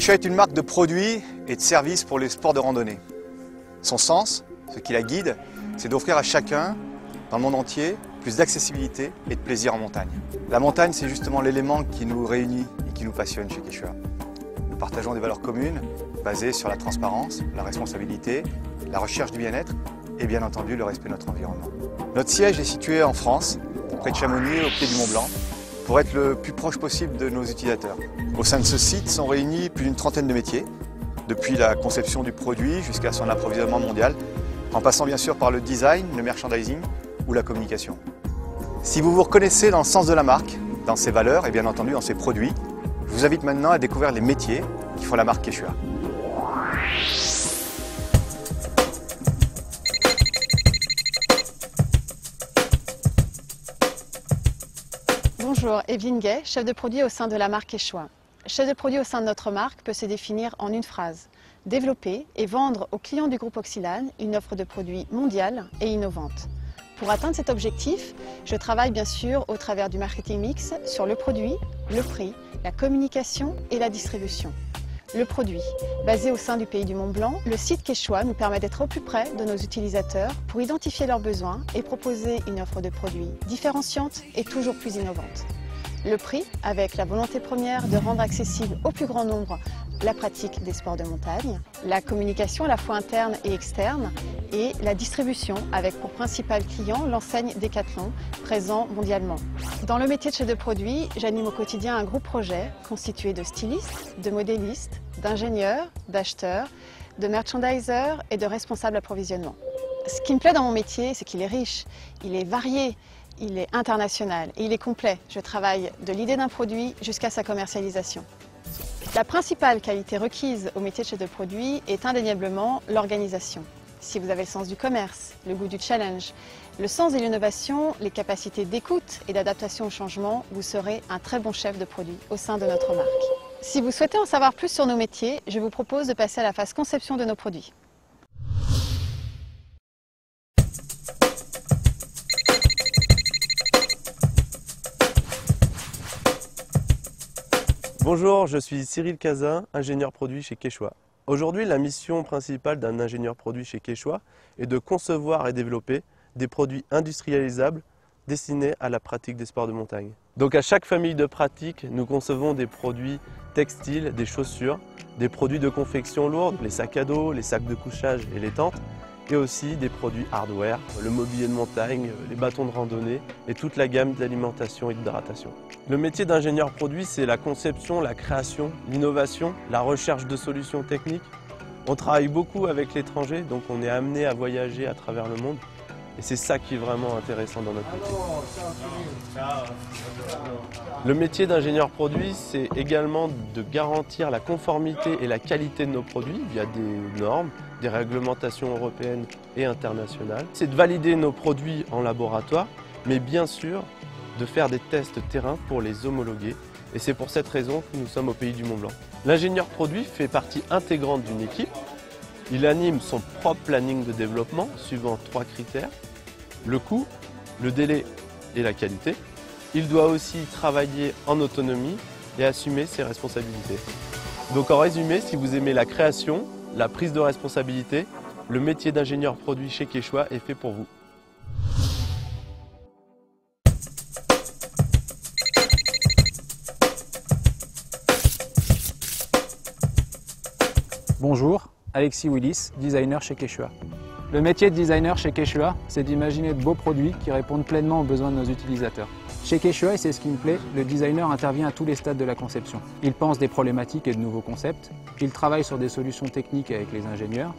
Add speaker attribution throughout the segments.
Speaker 1: Quechua est une marque de produits et de services pour les sports de randonnée. Son sens, ce qui la guide, c'est d'offrir à chacun, dans le monde entier, plus d'accessibilité et de plaisir en montagne. La montagne, c'est justement l'élément qui nous réunit et qui nous passionne chez Quechua. Nous partageons des valeurs communes basées sur la transparence, la responsabilité, la recherche du bien-être et bien entendu le respect de notre environnement. Notre siège est situé en France, près de Chamonix, au pied du Mont Blanc, pour être le plus proche possible de nos utilisateurs. Au sein de ce site sont réunis plus d'une trentaine de métiers, depuis la conception du produit jusqu'à son approvisionnement mondial, en passant bien sûr par le design, le merchandising ou la communication. Si vous vous reconnaissez dans le sens de la marque, dans ses valeurs et bien entendu dans ses produits, je vous invite maintenant à découvrir les métiers qui font la marque Quechua.
Speaker 2: Bonjour, Evelyne Gay, chef de produit au sein de la marque Quechua. Chef de produit au sein de notre marque peut se définir en une phrase: développer et vendre aux clients du groupe Oxylane une offre de produits mondiale et innovante. Pour atteindre cet objectif, je travaille bien sûr au travers du marketing mix sur le produit, le prix, la communication et la distribution. Le produit, basé au sein du pays du Mont Blanc, le site Quechua nous permet d'être au plus près de nos utilisateurs pour identifier leurs besoins et proposer une offre de produits différenciante et toujours plus innovante. Le prix, avec la volonté première de rendre accessible au plus grand nombre la pratique des sports de montagne, la communication à la fois interne et externe, et la distribution avec pour principal client l'enseigne Decathlon, présent mondialement. Dans le métier de chef de produit, j'anime au quotidien un groupe projet constitué de stylistes, de modélistes, d'ingénieurs, d'acheteurs, de merchandisers et de responsables approvisionnement. Ce qui me plaît dans mon métier, c'est qu'il est riche, il est varié, il est international et il est complet. Je travaille de l'idée d'un produit jusqu'à sa commercialisation. La principale qualité requise au métier de chef de produit est indéniablement l'organisation. Si vous avez le sens du commerce, le goût du challenge, le sens de l'innovation, les capacités d'écoute et d'adaptation au changement, vous serez un très bon chef de produit au sein de notre marque. Si vous souhaitez en savoir plus sur nos métiers, je vous propose de passer à la phase conception de nos produits.
Speaker 3: Bonjour, je suis Cyril Cazin, ingénieur produit chez Quechua. Aujourd'hui, la mission principale d'un ingénieur produit chez Quechua est de concevoir et développer des produits industrialisables destinés à la pratique des sports de montagne. Donc à chaque famille de pratique, nous concevons des produits textiles, des chaussures, des produits de confection lourde, les sacs à dos, les sacs de couchage et les tentes, et aussi des produits hardware, le mobilier de montagne, les bâtons de randonnée et toute la gamme d'alimentation et d'hydratation. Le métier d'ingénieur produit, c'est la conception, la création, l'innovation, la recherche de solutions techniques. On travaille beaucoup avec l'étranger, donc on est amené à voyager à travers le monde. Et c'est ça qui est vraiment intéressant dans notre métier. Le métier d'ingénieur produit, c'est également de garantir la conformité et la qualité de nos produits via des normes, des réglementations européennes et internationales. C'est de valider nos produits en laboratoire, mais bien sûr de faire des tests terrain pour les homologuer. Et c'est pour cette raison que nous sommes au pays du Mont Blanc. L'ingénieur produit fait partie intégrante d'une équipe. Il anime son propre planning de développement suivant 3 critères: le coût, le délai et la qualité. Il doit aussi travailler en autonomie et assumer ses responsabilités. Donc en résumé, si vous aimez la création, la prise de responsabilité, le métier d'ingénieur produit chez Quechua est fait pour vous.
Speaker 4: Bonjour, Alexis Willis, designer chez Quechua. Le métier de designer chez Quechua, c'est d'imaginer de beaux produits qui répondent pleinement aux besoins de nos utilisateurs. Chez Quechua, et c'est ce qui me plaît, le designer intervient à tous les stades de la conception. Il pense des problématiques et de nouveaux concepts, il travaille sur des solutions techniques avec les ingénieurs,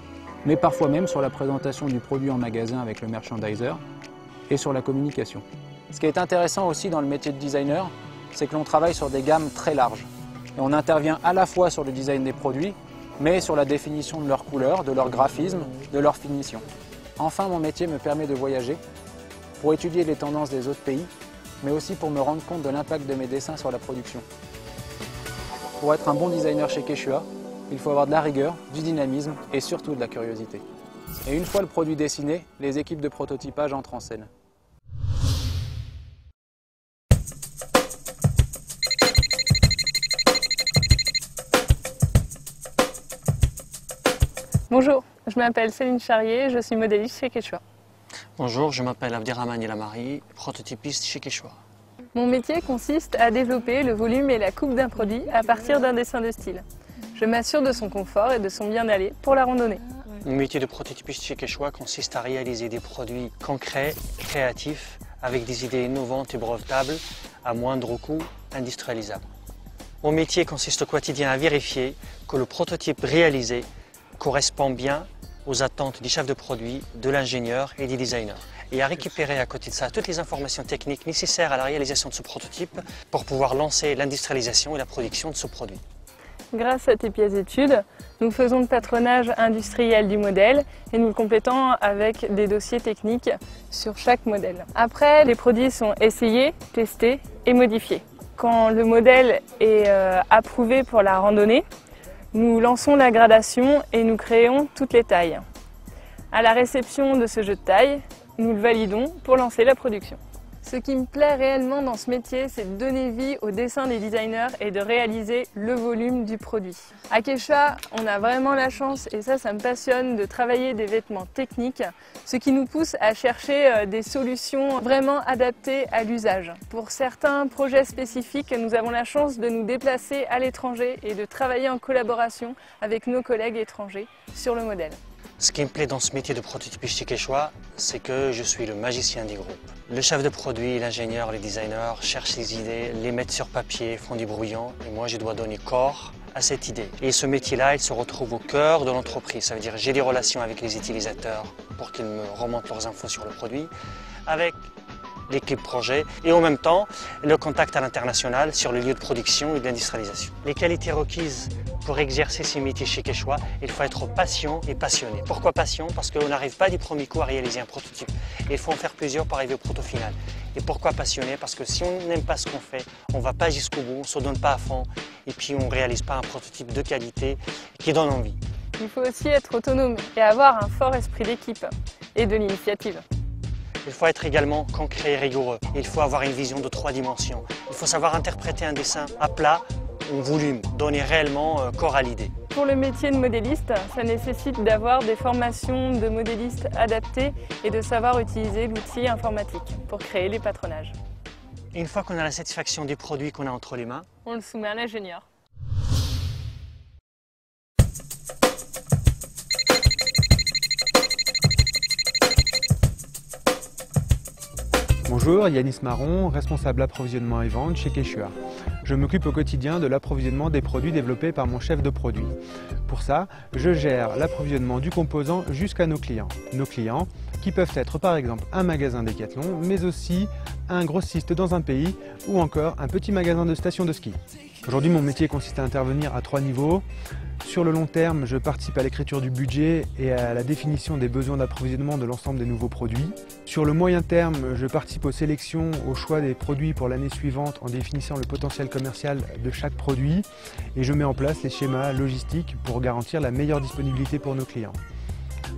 Speaker 4: mais parfois même sur la présentation du produit en magasin avec le merchandiser et sur la communication. Ce qui est intéressant aussi dans le métier de designer, c'est que l'on travaille sur des gammes très larges. Et on intervient à la fois sur le design des produits, mais sur la définition de leurs couleurs, de leur graphisme, de leur finition. Enfin, mon métier me permet de voyager pour étudier les tendances des autres pays, mais aussi pour me rendre compte de l'impact de mes dessins sur la production. Pour être un bon designer chez Quechua, il faut avoir de la rigueur, du dynamisme et surtout de la curiosité. Et une fois le produit dessiné, les équipes de prototypage entrent en scène.
Speaker 5: Bonjour, je m'appelle Céline Charrier, je suis modéliste chez Quechua.
Speaker 6: Bonjour, je m'appelle Abderrahmane Elamari, prototypiste chez Quechua.
Speaker 5: Mon métier consiste à développer le volume et la coupe d'un produit à partir d'un dessin de style. Je m'assure de son confort et de son bien-aller pour la randonnée.
Speaker 6: Mon métier de prototypiste chez Quechua consiste à réaliser des produits concrets, créatifs, avec des idées innovantes et brevetables, à moindre coût, industrialisables. Mon métier consiste au quotidien à vérifier que le prototype réalisé correspond bien aux attentes du chef de produit, de l'ingénieur et du designer. Et à récupérer à côté de ça toutes les informations techniques nécessaires à la réalisation de ce prototype pour pouvoir lancer l'industrialisation et la production de ce produit.
Speaker 5: Grâce à ces pièces d'études, nous faisons le patronage industriel du modèle et nous le complétons avec des dossiers techniques sur chaque modèle. Après, les produits sont essayés, testés et modifiés. Quand le modèle est approuvé pour la randonnée, nous lançons la gradation et nous créons toutes les tailles. À la réception de ce jeu de taille, nous le validons pour lancer la production. Ce qui me plaît réellement dans ce métier, c'est de donner vie au dessin des designers et de réaliser le volume du produit. À Quechua, on a vraiment la chance, et ça me passionne, de travailler des vêtements techniques, ce qui nous pousse à chercher des solutions vraiment adaptées à l'usage. Pour certains projets spécifiques, nous avons la chance de nous déplacer à l'étranger et de travailler en collaboration avec nos collègues étrangers sur le modèle.
Speaker 6: Ce qui me plaît dans ce métier de prototypiste chez Quechua, c'est que je suis le magicien du groupe. Le chef de produit, l'ingénieur, les designers cherchent les idées, les mettent sur papier, font du brouillon, et moi je dois donner corps à cette idée. Et ce métier-là, il se retrouve au cœur de l'entreprise. Ça veut dire j'ai des relations avec les utilisateurs pour qu'ils me remontent leurs infos sur le produit, avec l'équipe projet et en même temps le contact à l'international sur le lieu de production et d'industrialisation. Les qualités requises pour exercer ces métiers chez Quechua, il faut être patient et passionné. Pourquoi passion? Parce qu'on n'arrive pas du premier coup à réaliser un prototype. Il faut en faire plusieurs pour arriver au proto final. Et pourquoi passionné? Parce que si on n'aime pas ce qu'on fait, on ne va pas jusqu'au bout, on ne se donne pas à fond et puis on ne réalise pas un prototype de qualité qui donne envie.
Speaker 5: Il faut aussi être autonome et avoir un fort esprit d'équipe et de l'initiative.
Speaker 6: Il faut être également concret et rigoureux. Il faut avoir une vision de 3 dimensions. Il faut savoir interpréter un dessin à plat, en volume, donner réellement corps à l'idée.
Speaker 5: Pour le métier de modéliste, ça nécessite d'avoir des formations de modélistes adaptées et de savoir utiliser l'outil informatique pour créer les patronages.
Speaker 6: Une fois qu'on a la satisfaction du produit qu'on a entre les mains,
Speaker 5: on le soumet à l'ingénieur.
Speaker 7: Bonjour, Yanis Marron, responsable approvisionnement et vente chez Quechua. Je m'occupe au quotidien de l'approvisionnement des produits développés par mon chef de produit. Pour ça, je gère l'approvisionnement du composant jusqu'à nos clients. Nos clients qui peuvent être par exemple un magasin Decathlon, mais aussi un grossiste dans un pays ou encore un petit magasin de station de ski. Aujourd'hui, mon métier consiste à intervenir à 3 niveaux. Sur le long terme, je participe à l'écriture du budget et à la définition des besoins d'approvisionnement de l'ensemble des nouveaux produits. Sur le moyen terme, je participe aux sélections, au choix des produits pour l'année suivante en définissant le potentiel commercial de chaque produit et je mets en place les schémas logistiques pour garantir la meilleure disponibilité pour nos clients.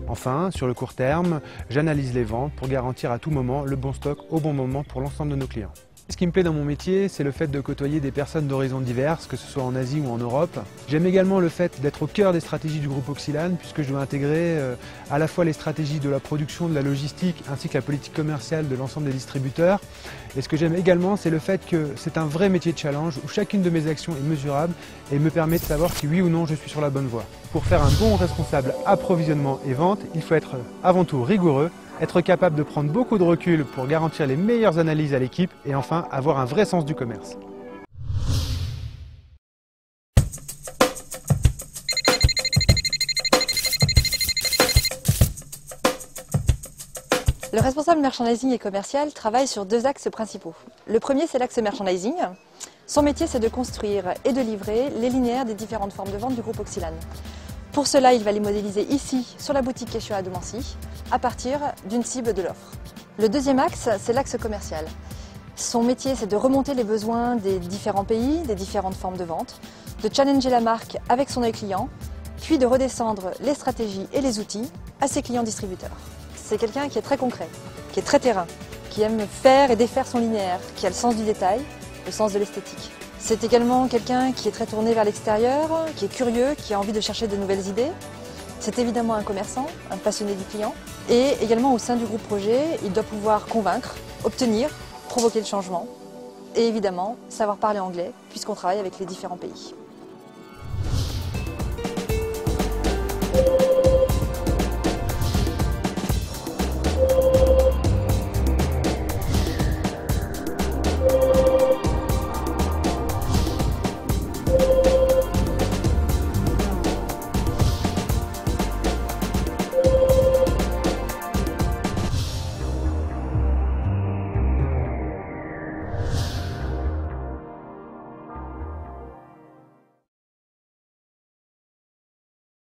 Speaker 7: Enfin, sur le court terme, j'analyse les ventes pour garantir à tout moment le bon stock au bon moment pour l'ensemble de nos clients. Ce qui me plaît dans mon métier, c'est le fait de côtoyer des personnes d'horizons diverses, que ce soit en Asie ou en Europe. J'aime également le fait d'être au cœur des stratégies du groupe Oxylane, puisque je dois intégrer à la fois les stratégies de la production, de la logistique, ainsi que la politique commerciale de l'ensemble des distributeurs. Et ce que j'aime également, c'est le fait que c'est un vrai métier de challenge, où chacune de mes actions est mesurable et me permet de savoir si oui ou non je suis sur la bonne voie. Pour faire un bon responsable approvisionnement et vente, il faut être avant tout rigoureux, être capable de prendre beaucoup de recul pour garantir les meilleures analyses à l'équipe et enfin avoir un vrai sens du commerce.
Speaker 8: Le responsable merchandising et commercial travaille sur 2 axes principaux. Le premier, c'est l'axe merchandising. Son métier, c'est de construire et de livrer les linéaires des différentes formes de vente du groupe Oxylane. Pour cela, il va les modéliser ici, sur la boutique Quechua à Domancy, à partir d'une cible de l'offre. Le deuxième axe, c'est l'axe commercial. Son métier, c'est de remonter les besoins des différents pays, des différentes formes de vente, de challenger la marque avec son œil client, puis de redescendre les stratégies et les outils à ses clients distributeurs. C'est quelqu'un qui est très concret, qui est très terrain, qui aime faire et défaire son linéaire, qui a le sens du détail, le sens de l'esthétique. C'est également quelqu'un qui est très tourné vers l'extérieur, qui est curieux, qui a envie de chercher de nouvelles idées, C'est évidemment un commerçant, un passionné du client. Et également au sein du groupe projet, il doit pouvoir convaincre, obtenir, provoquer le changement. Et évidemment, savoir parler anglais, puisqu'on travaille avec les différents pays.